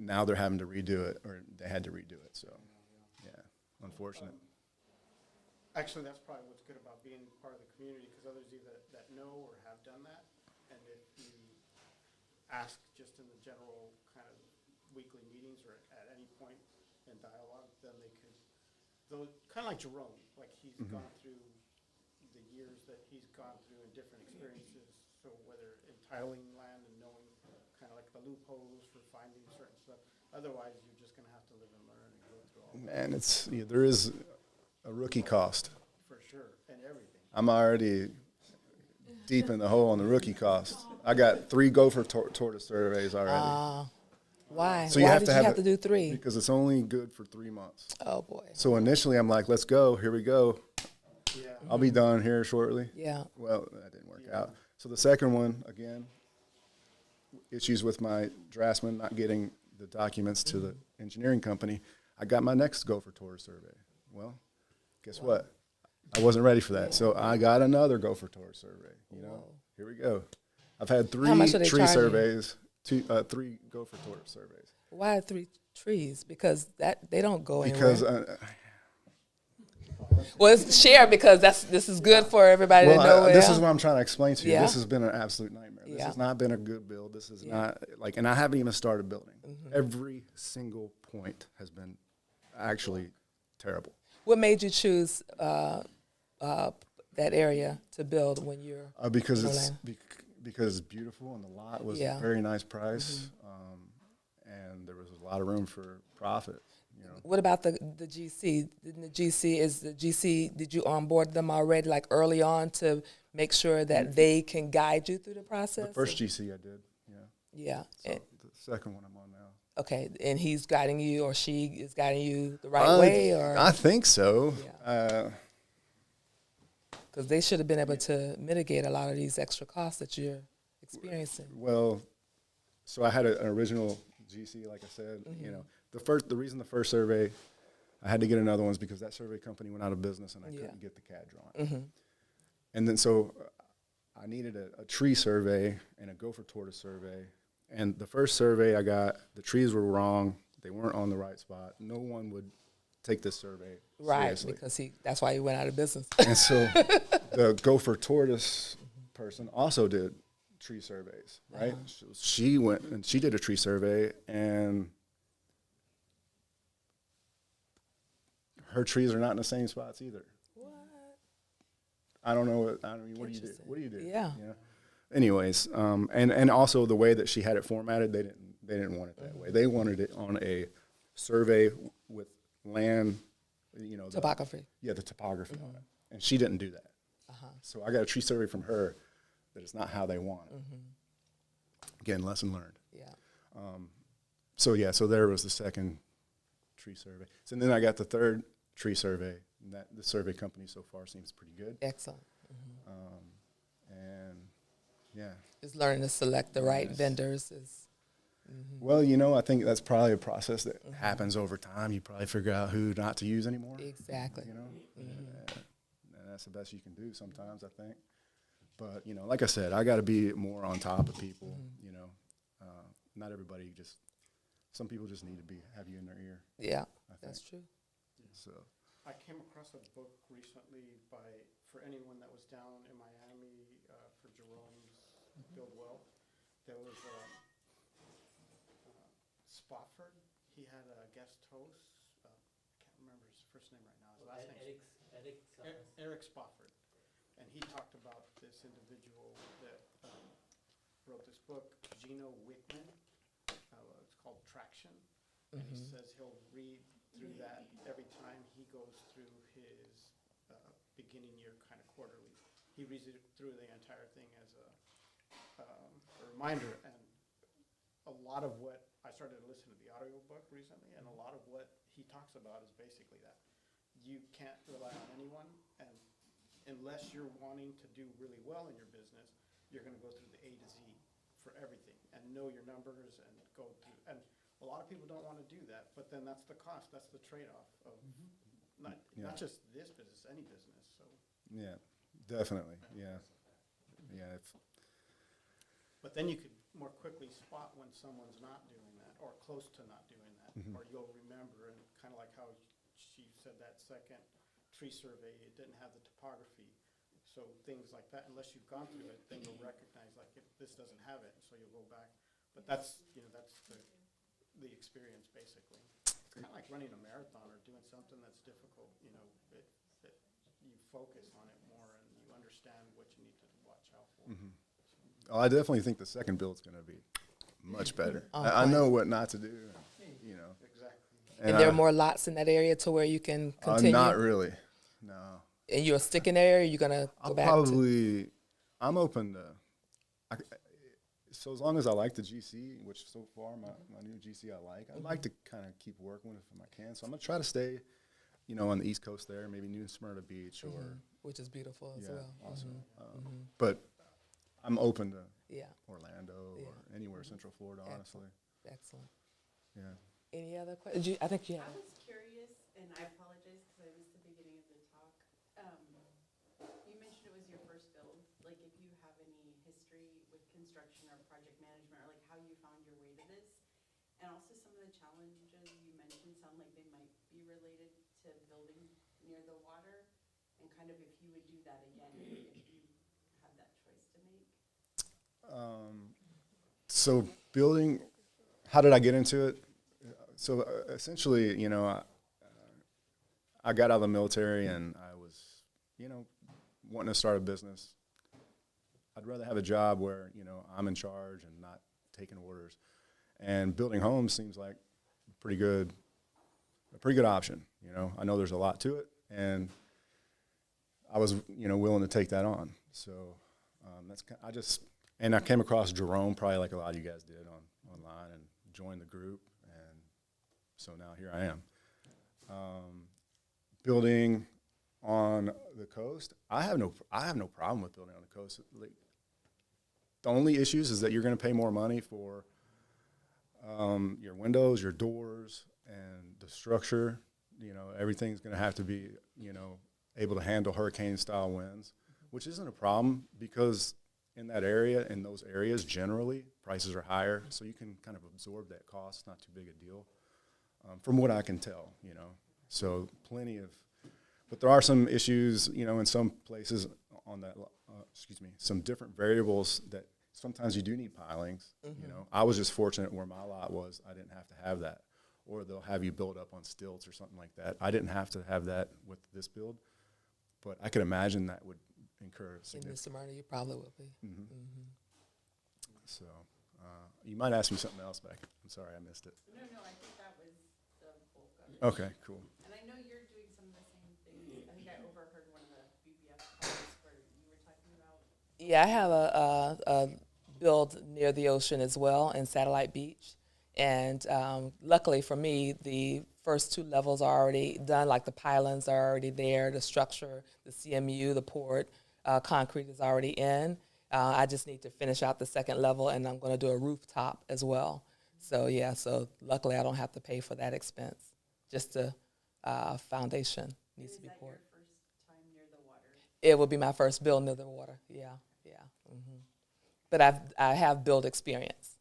now they're having to redo it, or they had to redo it. So, yeah, unfortunate. Actually, that's probably what's good about being part of the community, because others either that know or have done that, and if you ask just in the general kind of weekly meetings or at any point in dialogue, then they could, though, kind of like Jerome, like he's gone through the years that he's gone through and different experiences, so whether entitling land and knowing kind of like the loopholes for finding certain stuff, otherwise you're just going to have to live and learn and go through all that. Man, there is a rookie cost. For sure, and everything. I'm already deep in the hole on the rookie cost. I got 3 gopher tortoise surveys already. Why? So Why have did to you have have it- to do 3? Because it's only good for 3 months. Oh, boy. So initially I'm like, let's go. Here we go. Yeah. I'll be done here shortly. Yeah. Well, that didn't work out. So the second one, again, issues with my draftsman not getting the documents to the engineering company. I got my next gopher tortoise survey. Well, guess what? I wasn't ready for that. So I got another gopher tortoise survey. You know, here we go. I've had 3 How much are they tree charging? surveys, 3 gopher tortoise surveys. Why 3 trees? Because they don't go Because anywhere. Well, it's shared because this is good for everybody to know. this is what I'm trying to explain to you. Yeah. This has been an absolute nightmare. This Yeah. has not been a good build. This is not like, and I haven't even started building. Every single point has been actually terrible. What made you choose that area to build when you're Because on it's land? because it's beautiful and the lot was Yeah. a very nice price, and there was a lot of room for profit. You know, What about the GC? Did you onboard them already, like early on, to make sure that they can guide you through the process? the first GC I did, yeah. Yeah. So the second one I'm on now. Okay, and he's guiding you, or she is guiding you the right way, or I think so. Yeah. because they should have been able to mitigate a lot of these extra costs that you're experiencing. Well, so I had an original GC, like I said. You know, the reason the first survey, I had to get another one is because that survey company went out of business and I couldn't get the CAD drawing. And then so I needed a tree survey and a gopher tortoise survey. And the first survey I got, the trees were wrong. They weren't on the right spot. No one would take this survey Right, seriously. because that's why he went out of business. And so the gopher tortoise person also did tree surveys, right? So she went and she did a tree survey, and her trees are not in the same spots either. What? I don't know. What do you do? What do you do? Yeah. You know? Anyways, and also the way that she had it formatted, they didn't want it that way. They wanted it on a survey with land, you know, Topography. the topography on it, and she didn't do that. So I got a tree survey from her that is not how they want it. Again, lesson learned. Yeah. So there was the second tree survey. So then I got the third tree survey, and the survey company so far seems pretty good. Excellent. And yeah. Just learning to select the right vendors is. Well, you know, I think that's probably a process that happens over time. You probably figure out who not to use anymore. Exactly. You know, and that's the best you can do sometimes, I think. But you know, like I said, I got to be more on top of people. You know, not everybody some people just need to have you in their ear. Yeah, I that's think. true. So I came across a book recently for anyone that was down in Miami for Jerome's Build Well. There was Spofford. He had a guest host. I can't remember his first name right now. His last name Eric Spofford. And he talked about this individual that wrote this book, Gino Wickman. It's called Traction. And he says he'll read through that every time he goes through his beginning year kind of quarterly. He reads it through the entire thing as a reminder. And a lot of what I started to listen to the audio book recently, and a lot of what he talks about is basically that you can't rely on anyone, and unless you're wanting to do really well in your business, you're going to go through the A to Z for everything and know your numbers and go through. And a lot of people don't want to do that, but then that's the cost. That's the trade-off of not just this business, any business. So yeah, definitely, yeah. but then you could more quickly spot when someone's not doing that, or close to not doing that, or you'll remember, and kind of like how she said that second tree survey, it didn't have the topography. So things like that, unless you've gone through it, then you'll recognize like if this doesn't have it, so you'll go back. But that's, you know, that's the experience basically. It's kind of like running a marathon or doing something that's difficult, you know, you focus on it more and you understand what you need to watch out for. Oh, I definitely think the second build's going to be much better. I know what not to do, you know. Exactly. And there are more lots in that area to where you can continue? Not really, no. And you're stick in there, or you're going to go back to? I'm open to, so as long as I like the GC, which so far my new GC I like, I'd like to kind of keep working with it if I can. So I'm going to try to stay, you know, on the East Coast there, maybe New Smyrna Beach or. Which is beautiful as well. Also. But I'm open to Yeah. Orlando or anywhere Central Florida, honestly. Excellent. Yeah. Any other questions? I think you have. I was curious, and I apologize because I missed the beginning of the talk. You mentioned it was your first build. Like, if you have any history with construction or project management, or like how you found your way to this, and also some of the challenges you mentioned sound like they might be related to building near the water, and kind of if you would do that again if you had that choice to make. So building, how did I get into it? So essentially, you know, I got out of the military and I was, you know, wanting to start a business. I'd rather have a job where, you know, I'm in charge and not taking orders. And building homes seems like a pretty good option. You know, I know there's a lot to it, and I was, you know, willing to take that on. So I came across Jerome, probably like a lot of you guys did online, and joined the group. And so now here I am. Building on the coast, I have no problem with building on the coast. Like, the only issues is that you're going to pay more money for your windows, your doors, and the structure. You know, everything's going to have to be, you know, able to handle hurricane-style winds, which isn't a problem because in that area, in those areas, generally, prices are higher, so you can kind of absorb that cost. It's not too big a deal, from what I can tell, you know. So but there are some issues, you know, in some places on that, some different variables that sometimes you do need pilings, you know. I was just fortunate where my lot was, I didn't have to have that. Or they'll have you build up on stilts or something like that. I didn't have to have that with this build, but I could imagine that would incur In the Smyrna, you probably would be. So you might ask me something else back. I'm sorry, I missed it. No, I think that was the bulk of it. Okay, cool. And I know you're doing some of the same things. I think I overheard one of the BBS calls where you were talking about. Yeah, I have a build near the ocean as well in Satellite Beach. And luckily for me, the first two levels are already done, like the pylons are already there, the structure, the CMU, the port, concrete is already in. I just need to finish out the second level, and I'm going to do a rooftop as well. So, yeah, so luckily I don't have to pay for that expense. Just the foundation needs to be poured. Is that your first time near the water? It will be my first build near the water, yeah. But I have build experience.